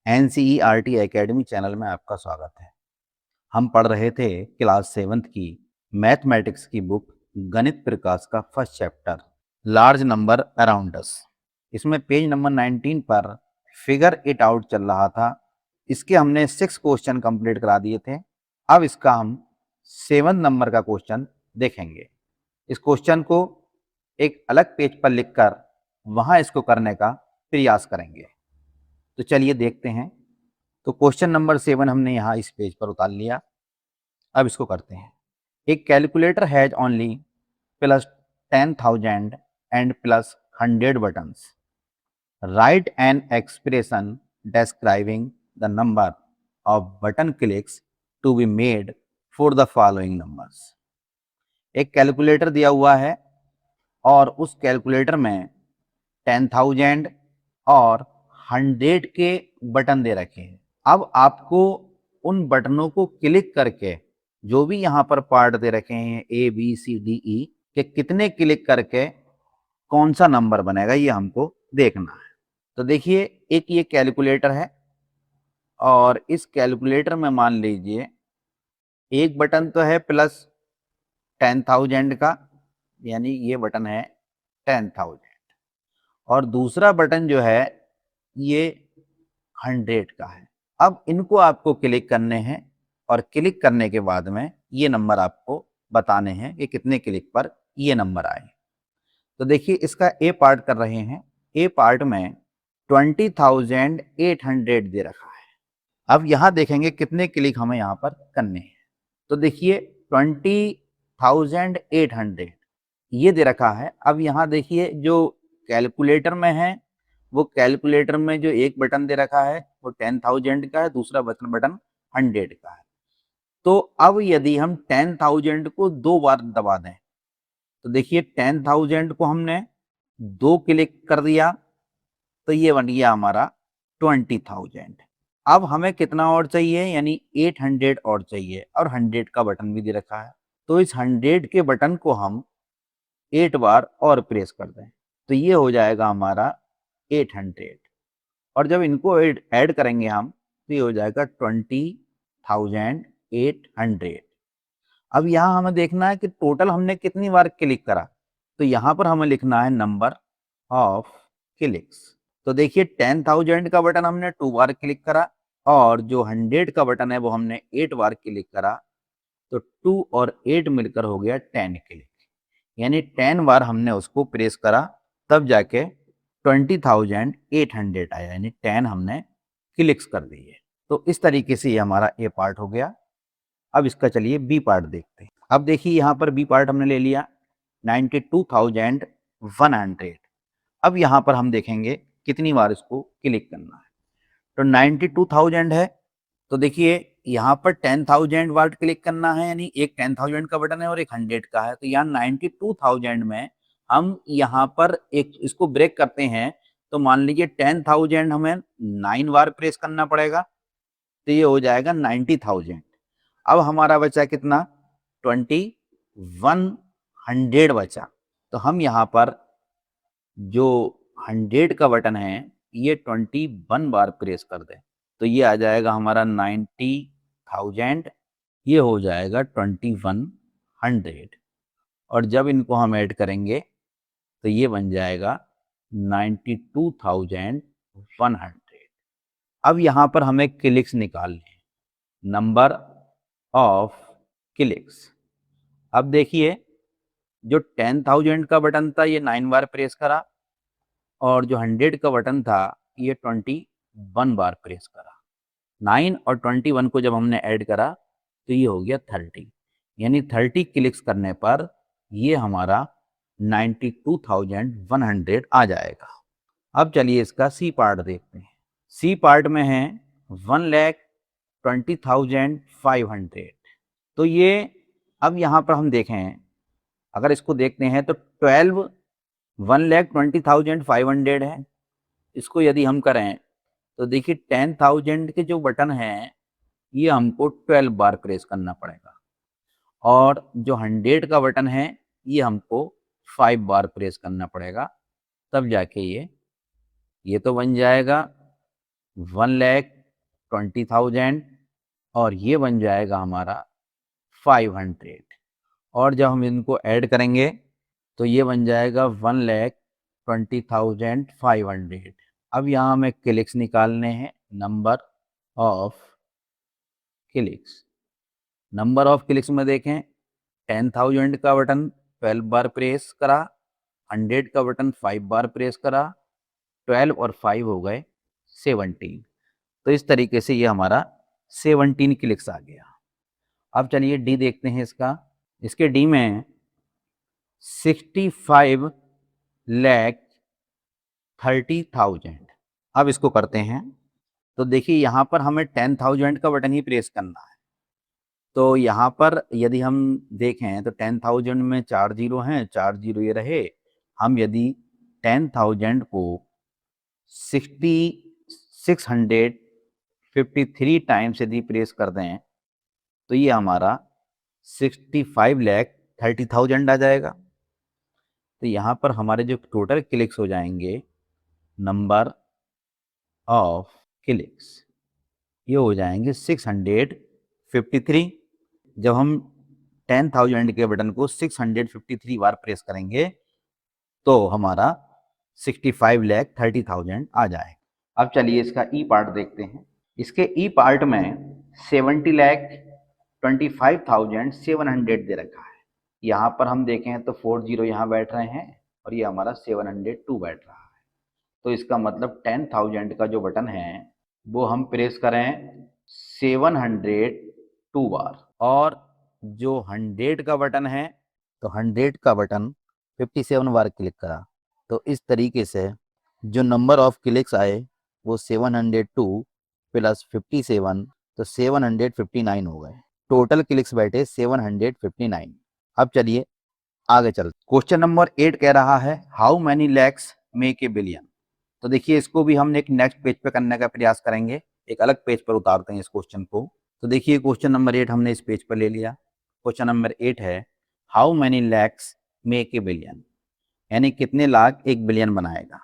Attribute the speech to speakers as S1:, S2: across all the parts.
S1: NCERT academy channel में आपका स्वागत है। हम पढ़ रहे थे क्लास 7th की मैथमेटिक्स की बुक गणित प्रकाश का first chapter large number around us. इसमें पेज नंबर 19 पर फिगर इट आउट चल रहा था। इसके हमने 6 क्वेश्चन कंप्लीट करा दिए थे। अब इसका हम 7 नंबर का क्वेश्चन देखेंगे। इस क्वेश्चन को एक अलग पेज पर लिखकर वहां इसको करने का प्रयास करेंगे। तो चलिए देखते हैं। तो क्वेश्चन नंबर 7 हमने यहाँ इस पेज पर उतार लिया। अब इसको करते हैं। एक calculator has only plus 10,000 and plus 100 buttons. Write an expression describing the number of button clicks to be made for the following numbers. एक कैलकुलेटर दिया हुआ है और उस कैलकुलेटर में 10,000 और 100 के बटन दे रखे हैं। अब आपको उन बटनों को क्लिक करके जो भी यहाँ पर पार्ट दे रखे हैं ABCDE के कितने क्लिक करके कौन सा नंबर बनेगा ये हमको देखना है। तो देखिए एक ये कैलकुलेटर है और इस कैलकुलेटर में मान लीजिए एक बटन तो है प्लस 10,000 का, यानी ये बटन है 10,000, और दूसरा बटन जो है ये 100 का है। अब इनको आपको क्लिक करने हैं और क्लिक करने के बाद में ये नंबर आपको बताने हैं कि कितने क्लिक पर ये नंबर आए। तो देखिए इसका ए पार्ट कर रहे हैं। ए पार्ट में 20,800 दे रखा है। अब यहाँ देखेंगे कितने क्लिक हमें यहाँ पर करने हैं। तो देखिए 20,800 ये दे रखा है। अब यहाँ देखिए जो कैलकुलेटर में है वो कैलकुलेटर में जो एक बटन दे रखा है वो 10,000 का है, दूसरा बटन 100 का है। तो अब यदि हम 10,000 को 2 बार दबा दें तो देखिए 10,000 को हमने 2 क्लिक कर दिया तो ये बन गया हमारा 20,000। अब हमें कितना और चाहिए, यानी 800 और चाहिए, और 100 का बटन भी दे रखा है। तो इस 100 के बटन को हम 8 बार और प्रेस कर दें तो ये हो जाएगा हमारा 800, और जब इनको ऐड करेंगे हम तो ये हो जाएगा 20,800। अब यहाँ हमें देखना है कि टोटल हमने कितनी बार क्लिक करा। तो यहाँ पर हमें लिखना है नंबर ऑफ क्लिक्स। तो देखिए 10,000 का बटन हमने 2 बार क्लिक करा और जो 100 का बटन है वो हमने 8 बार क्लिक करा। तो 2 और 8 मिलकर हो गया 10 क्लिक, यानी 10 बार हमने उसको प्रेस करा तब जाके 20,800 आया, यानी 10 हमने क्लिक्स कर दिए। तो इस तरीके से ये हमारा ए पार्ट हो गया। अब इसका चलिए बी पार्ट देखते हैं। अब देखिए यहाँ पर बी पार्ट हमने ले लिया 92,100। अब यहाँ पर हम देखेंगे कितनी बार इसको क्लिक करना है। तो 92,000 है तो देखिए यहाँ पर 10,000 बार क्लिक करना है, यानी एक 10,000 का बटन है और एक 100 का है। तो यहाँ 92,000 में हम यहाँ पर एक इसको ब्रेक करते हैं तो मान लीजिए 10,000 हमें 9 बार प्रेस करना पड़ेगा तो ये हो जाएगा 90,000। अब हमारा बचा कितना, 2100 बचा। तो हम यहाँ पर जो 100 का बटन है ये 21 बार प्रेस कर दें तो ये आ जाएगा हमारा 90,000, ये हो जाएगा 2100, और जब इनको हम ऐड करेंगे तो ये बन जाएगा 92,100। अब यहाँ पर हमें क्लिक्स निकालने हैं, नंबर ऑफ क्लिक्स। अब देखिए जो 10,000 का बटन था ये 9 बार प्रेस करा और जो 100 का बटन था ये 21 बार प्रेस करा। 9 और 21 को जब हमने ऐड करा तो ये हो गया 30, यानी 30 क्लिक्स करने पर ये हमारा 92,100 आ जाएगा। अब चलिए इसका सी पार्ट देखते हैं। सी पार्ट में है 1,20,500। तो ये अब यहाँ पर हम देखें, अगर इसको देखते हैं तो 1,20,500 है। इसको यदि हम करें तो देखिए 10,000 के जो बटन हैं ये हमको 12 बार प्रेस करना पड़ेगा, और जो 100 का बटन है ये हमको 5 बार प्रेस करना पड़ेगा, तब जाके ये तो बन जाएगा 1,20,000 और ये बन जाएगा हमारा 500। और जब हम इनको ऐड करेंगे तो ये बन जाएगा 1,20,500। अब यहाँ हमें क्लिक्स निकालने हैं, number of clicks. Number of clicks में देखें, 10,000 का बटन 12 बार प्रेस करा, 100 का बटन 5 बार प्रेस करा, 12 और 5 हो गए 17। तो इस तरीके से ये हमारा 17 क्लिक्स आ गया। अब चलिए डी देखते हैं इसका। इसके डी में 65,30,000। अब इसको करते हैं तो देखिए यहाँ पर हमें 10,000 का बटन ही प्रेस करना है। तो यहाँ पर यदि हम देखें तो 10,000 में 4 जीरो हैं, 4 जीरो ये रहे। हम यदि 10,000 को 653 टाइम्स यदि प्रेस कर दें तो ये हमारा 65,30,000 आ जाएगा। तो यहाँ पर हमारे जो टोटल क्लिक्स हो जाएंगे, नंबर ऑफ क्लिक्स, ये हो जाएंगे 653। जब हम 10,000 के बटन को 653 बार प्रेस करेंगे तो हमारा 65,30,000 आ जाएगा। अब चलिए इसका ई पार्ट देखते हैं। इसके ई पार्ट में 70,25,700 दे रखा है। यहाँ पर हम देखें तो 4 जीरो यहाँ बैठ रहे हैं और ये हमारा 702 बैठ रहा है। तो इसका मतलब 10,000 का जो बटन है वो हम प्रेस करें 702 बार, और जो 100 का बटन है तो 100 का बटन 57 बार क्लिक करा। तो इस तरीके से जो नंबर ऑफ क्लिक्स आए वो 702 प्लस 57, तो 759 हो गए। टोटल क्लिक्स बैठे 759। अब चलिए आगे चलते। क्वेश्चन नंबर 8 कह रहा है how many lakhs make a billion. तो देखिए इसको भी हम एक नेक्स्ट पेज पे करने का प्रयास करेंगे, एक अलग पेज पर उतारते हैं इस क्वेश्चन को। तो देखिए क्वेश्चन नंबर 8 हमने इस पेज पर ले लिया। क्वेश्चन नंबर 8 है how many lakhs make a billion, यानी कितने लाख एक बिलियन बनाएगा।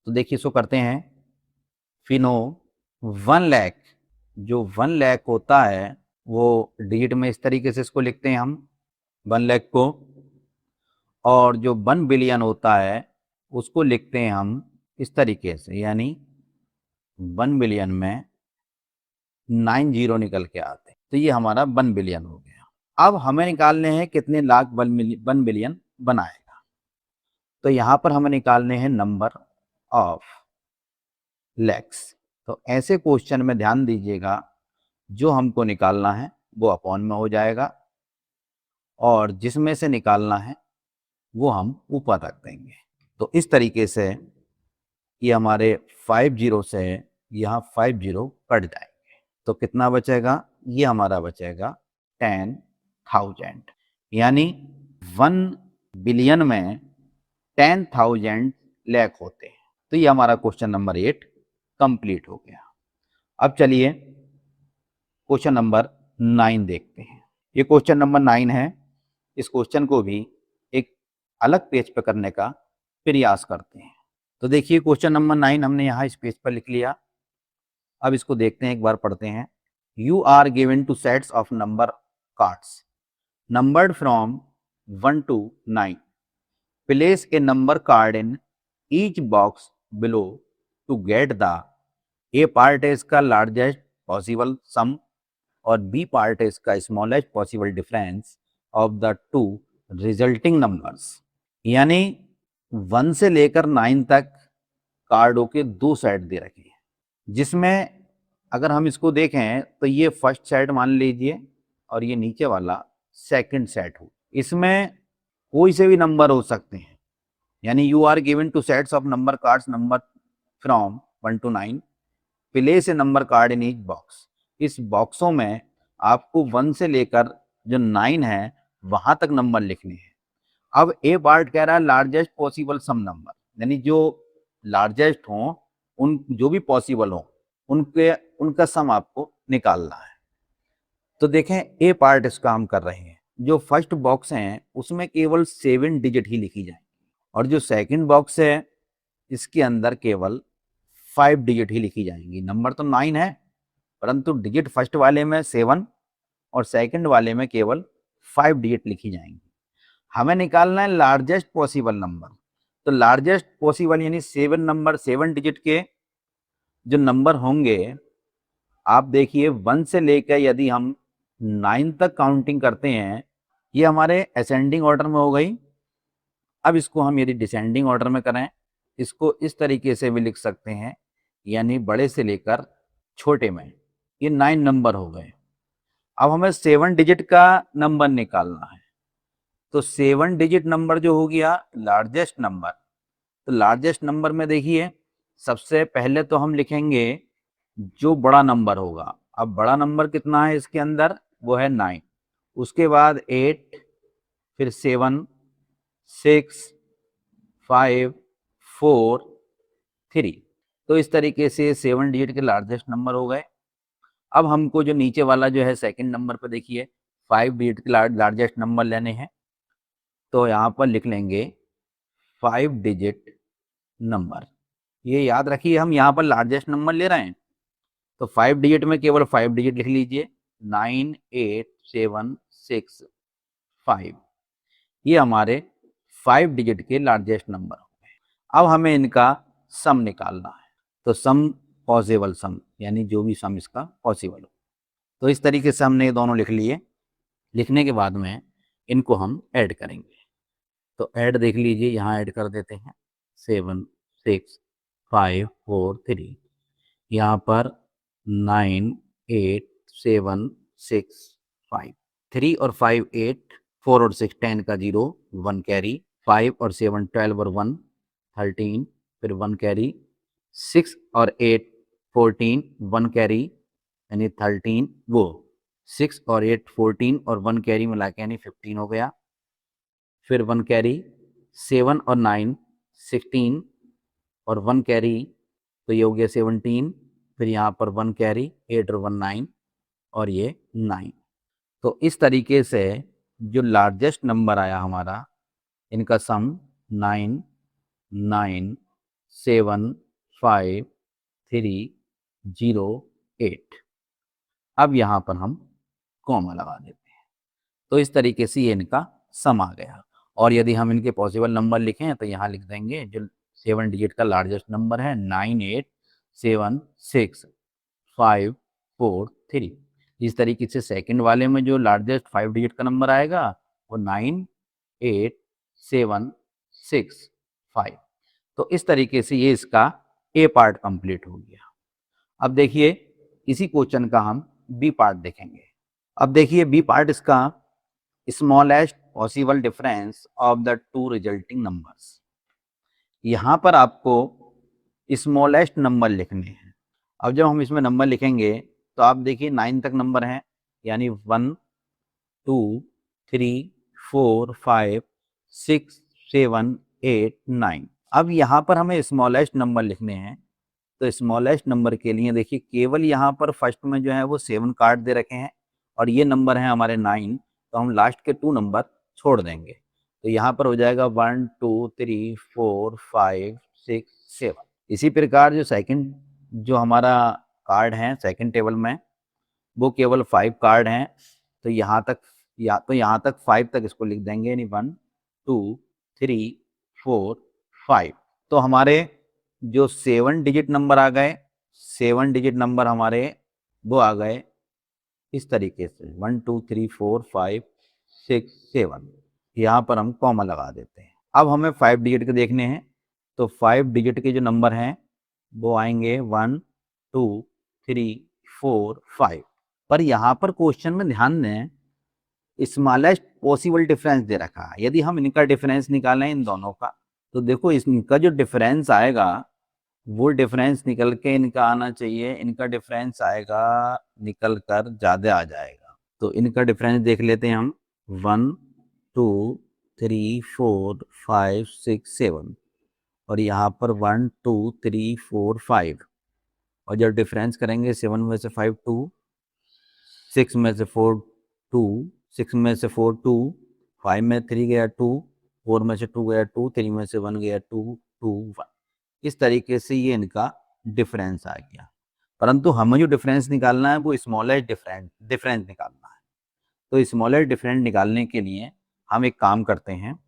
S1: तो देखिए इसको करते हैं। फिनो 1 लाख, जो 1 लाख होता है वो डिजिट में इस तरीके से इसको लिखते हैं हम 1 लाख को, और जो 1 बिलियन होता है उसको लिखते हैं हम इस तरीके से, यानी 1 बिलियन में 9 जीरो निकल के आते हैं। तो ये हमारा 1 बिलियन हो गया। अब हमें निकालने हैं कितने लाख 1 बिलियन बनाएगा। तो यहाँ पर हमें निकालने हैं नंबर ऑफ लैक्स। तो ऐसे क्वेश्चन में ध्यान दीजिएगा, जो हमको निकालना है वो अपॉन में हो जाएगा और जिसमें से निकालना है वो हम ऊपर रख देंगे। तो इस तरीके से ये हमारे 5 जीरो से यहाँ 5 जीरो कट जाएंगे। तो कितना बचेगा, ये हमारा बचेगा 10,000, यानी 1 बिलियन में 10,000 लाख होते हैं। तो ये हमारा क्वेश्चन नंबर 8 कंप्लीट हो गया। अब चलिए क्वेश्चन नंबर 9 देखते हैं। ये क्वेश्चन नंबर 9 है। इस क्वेश्चन को भी एक अलग पेज पर करने का प्रयास करते हैं। तो देखिए क्वेश्चन नंबर 9 हमने यहाँ इस पेज पर लिख लिया। अब इसको देखते हैं, एक बार पढ़ते हैं। You are given two sets of number cards numbered from 1 to 9. Place a number card in each box below to get the A part is का largest possible sum और B part is का smallest possible difference of the two resulting numbers। यानी 1 से लेकर 9 तक कार्डों के 2 set दे रखे हैं, जिसमें अगर हम इसको देखें तो ये फर्स्ट सेट मान लीजिए और ये नीचे वाला सेकंड सेट हो। इसमें कोई से भी नंबर हो सकते हैं, यानी you are given two sets of number cards number from 1 to 9, place a number card in each box. इस बॉक्सों में आपको 1 से लेकर जो 9 है वहां तक नंबर लिखने हैं। अब ए पार्ट कह रहा है लार्जेस्ट पॉसिबल सम नंबर, यानी जो लार्जेस्ट हो, उन जो भी पॉसिबल हो उनका सम आपको निकालना है। तो देखें ए पार्ट इसका हम कर रहे हैं। जो फर्स्ट बॉक्स है उसमें केवल 7 डिजिट ही लिखी जाएंगी और जो सेकंड बॉक्स है इसके अंदर केवल 5 डिजिट ही लिखी जाएंगी। नंबर तो 9 है, परंतु डिजिट फर्स्ट वाले में 7 और सेकंड वाले में केवल 5 डिजिट लिखी जाएंगी। हमें निकालना है लार्जेस्ट पॉसिबल नंबर। तो लार्जेस्ट पॉसिबल यानी 7 डिजिट के जो नंबर होंगे, आप देखिए 1 से लेकर यदि हम 9 तक काउंटिंग करते हैं, ये हमारे असेंडिंग ऑर्डर में हो गई। अब इसको हम यदि डिसेंडिंग ऑर्डर में करें, इसको इस तरीके से भी लिख सकते हैं, यानी बड़े से लेकर छोटे में। ये 9 नंबर हो गए। अब हमें 7 डिजिट का नंबर निकालना है। तो 7 डिजिट नंबर जो हो गया लार्जेस्ट नंबर, तो लार्जेस्ट नंबर में देखिए सबसे पहले तो हम लिखेंगे जो बड़ा नंबर होगा। अब बड़ा नंबर कितना है इसके अंदर, वो है 9। उसके बाद 8, फिर 7, 6, 5, 4, 3। तो इस तरीके से 7 डिजिट के लार्जेस्ट नंबर हो गए। अब हमको जो नीचे वाला जो है सेकंड नंबर पर देखिए 5 डिजिट के लार्जेस्ट नंबर लेने हैं। तो यहाँ पर लिख लेंगे 5 डिजिट नंबर। ये याद रखिए हम यहाँ पर लार्जेस्ट नंबर ले रहे हैं, तो 5 डिजिट में केवल 5 डिजिट लिख लीजिए, 9, 8, 7, 6, 5। ये हमारे 5 डिजिट के लार्जेस्ट नंबर हो गए। अब हमें इनका सम निकालना है। तो सम पॉसिबल सम, यानी जो भी सम इसका पॉसिबल हो। तो इस तरीके से हमने ये दोनों लिख लिए। लिखने के बाद में इनको हम ऐड करेंगे। तो ऐड देख लीजिए, यहाँ ऐड कर देते हैं 7, 6, 5, 4, 3। यहाँ पर 9, 8, 7, 6, 5, 3 और 5 8, 4 और 6 10 का 0, 1 कैरी, 5 और 7 12 और 1 13, फिर 1 कैरी, 6 और 8 14, 1 कैरी यानी 13, वो 6 और 8 14 और 1 कैरी मिला के यानी 15 हो गया। फिर 1 कैरी, 7 और 9 16 और 1 कैरी, तो ये हो गया 17। फिर यहाँ पर 1 कैरी, 8 और 1 9 और ये 9। तो इस तरीके से जो लार्जेस्ट नंबर आया हमारा, इनका सम 9, 9, 7, 5, 3, 0, 8। अब यहाँ पर हम कॉमा लगा देते हैं। तो इस तरीके से ये इनका सम आ गया। और यदि हम इनके पॉसिबल नंबर लिखें तो यहाँ लिख देंगे जो 7 डिजिट का लार्जेस्ट नंबर है 9, 8, 7, 6, 5, 4, 3। इस तरीके से सेकंड वाले में जो लार्जेस्ट 5 डिजिट का नंबर आएगा वो 9, 8, 7, 6, 5। तो इस तरीके से ये इसका ए पार्ट कंप्लीट हो गया। अब देखिए इसी क्वेश्चन का हम बी पार्ट देखेंगे। अब देखिए बी पार्ट इसका smallest possible difference of the two resulting numbers. यहाँ पर आपको स्मॉलेस्ट नंबर लिखने हैं। अब जब हम इसमें नंबर लिखेंगे तो आप देखिए 9 तक नंबर हैं, यानी 1, 2, 3, 4, 5, 6, 7, 8, 9। अब यहाँ पर हमें स्मॉलेस्ट नंबर लिखने हैं। तो स्मॉलेस्ट नंबर के लिए देखिए केवल यहाँ पर फर्स्ट में जो है वो 7 काट दे रखे हैं और ये नंबर है हमारे 9, तो हम लास्ट के 2 नंबर छोड़ देंगे। तो यहाँ पर हो जाएगा 1, 2, 3, 4, 5, 6, 7। इसी प्रकार जो सेकंड जो हमारा कार्ड है सेकंड टेबल में, वो केवल 5 कार्ड हैं। तो यहाँ तक 5 तक इसको लिख देंगे, यानी 1, 2, 3, 4, 5। तो हमारे जो 7 डिजिट नंबर आ गए, 7 डिजिट नंबर हमारे वो आ गए इस तरीके से 1, 2, 3, 4, 5, 6, 7। यहाँ पर हम कॉमा लगा देते हैं। अब हमें 5 डिजिट के देखने हैं। तो 5 डिजिट के जो नंबर हैं वो आएंगे 1, 2, 3, 4, 5। पर यहाँ पर क्वेश्चन में ध्यान दें स्मॉलेस्ट पॉसिबल डिफरेंस दे रखा है। यदि हम इनका डिफरेंस निकालें इन दोनों का, तो देखो इनका जो डिफरेंस आएगा वो डिफरेंस निकल के इनका आना चाहिए, इनका डिफरेंस आएगा निकल कर ज़्यादा आ जाएगा। तो इनका डिफरेंस देख लेते हैं हम 1, 2, 3, 4, 5, 6, 7 और यहाँ पर 1, 2, 3, 4, 5। और जब डिफरेंस करेंगे 7 में से 5 2, 6 में से 4 2, 6 में से 4 2, 5 में 3 गया 2, 4 में से 2 गया 2, 3 में से 1 गया 2, 2, 1। इस तरीके से ये इनका डिफरेंस आ गया। परंतु हमें जो डिफरेंस निकालना है वो स्मॉलेस्ट डिफरेंस निकालना है। तो स्मॉलेस्ट डिफरेंस निकालने के लिए हम एक काम करते हैं,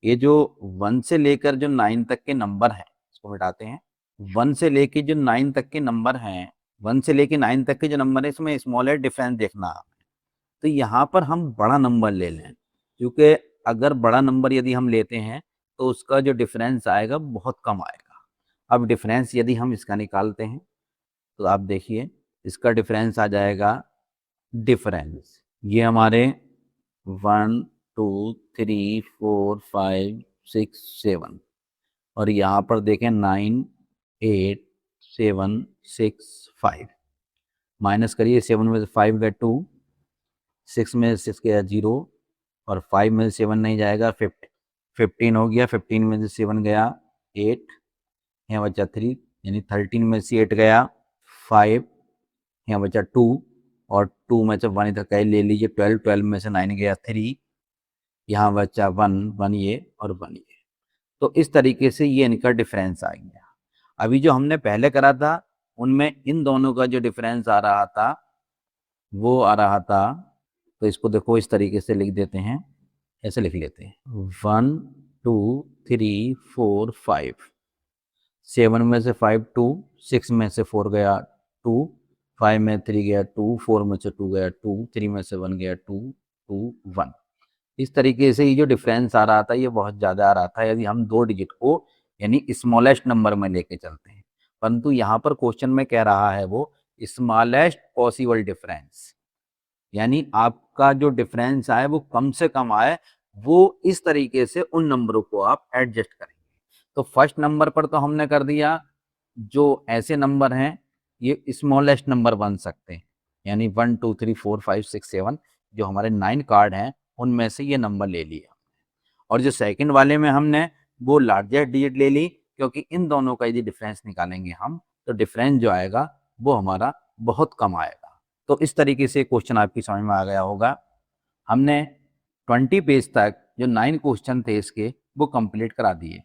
S1: ये जो 1 से लेकर जो 9 तक के नंबर हैं इसको मिटाते हैं। 1 से लेके जो 9 तक के नंबर हैं, 1 से लेके 9 तक के जो नंबर है इसमें स्मॉलेस्ट डिफरेंस देखना है। तो यहाँ पर हम बड़ा नंबर ले लें, क्योंकि अगर बड़ा नंबर यदि हम लेते हैं तो उसका जो डिफरेंस आएगा बहुत कम आएगा। अब डिफरेंस यदि हम इसका निकालते हैं तो आप देखिए इसका डिफरेंस आ जाएगा, डिफरेंस ये हमारे 1 2 3 4 5 6 7 और यहाँ पर देखें 9 8 7 6 5, माइनस करिए 7 में से 5 गया 2, 6 में से 6 गया 0 और 5 में से 7 नहीं जाएगा, 15 हो गया, 15 में से 7 गया 8, यहाँ बचा 3, यानी 13 में से 8 गया 5, यहाँ बचा 2 और 2 में से 1 इधर कहीं ले लीजिए 12, 12 में से 9 गया 3, यहाँ बचा 1 ये और 1 ये। तो इस तरीके से ये इनका डिफरेंस आ गया। अभी जो हमने पहले करा था उनमें इन दोनों का जो डिफरेंस आ रहा था वो आ रहा था, तो इसको देखो इस तरीके से लिख देते हैं, ऐसे लिख लेते हैं 1 2 3 4 5, 7 में से 5 2, 6 में से 4 गया 2, 5 में 3 गया 2, 4 में से 2 गया 2, 3 में से 1 गया 2 2 1। इस तरीके से ये जो डिफरेंस आ रहा था ये बहुत ज़्यादा आ रहा था यदि हम 2 डिजिट को यानी स्मॉलेस्ट नंबर में लेके चलते हैं। परंतु यहाँ पर क्वेश्चन में कह रहा है वो स्मॉलेस्ट पॉसिबल डिफरेंस, यानी आपका जो डिफरेंस आए वो कम से कम आए, वो इस तरीके से उन नंबरों को आप एडजस्ट करेंगे। तो फर्स्ट नंबर पर तो हमने कर दिया, जो ऐसे नंबर हैं ये स्मॉलेस्ट नंबर बन सकते हैं, यानी 1 2 3 4 5 6 7 जो हमारे 9 कार्ड हैं उनमें से ये नंबर ले लिया। और जो सेकंड वाले में हमने वो लार्जेस्ट डिजिट ले ली, क्योंकि इन दोनों का यदि डिफरेंस निकालेंगे हम तो डिफरेंस जो आएगा वो हमारा बहुत कम आएगा। तो इस तरीके से क्वेश्चन आपकी समझ में आ गया होगा। हमने 20 पेज तक जो 9 क्वेश्चन थे इसके वो कंप्लीट करा दिए।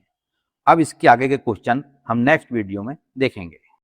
S1: अब इसके आगे के क्वेश्चन हम नेक्स्ट वीडियो में देखेंगे।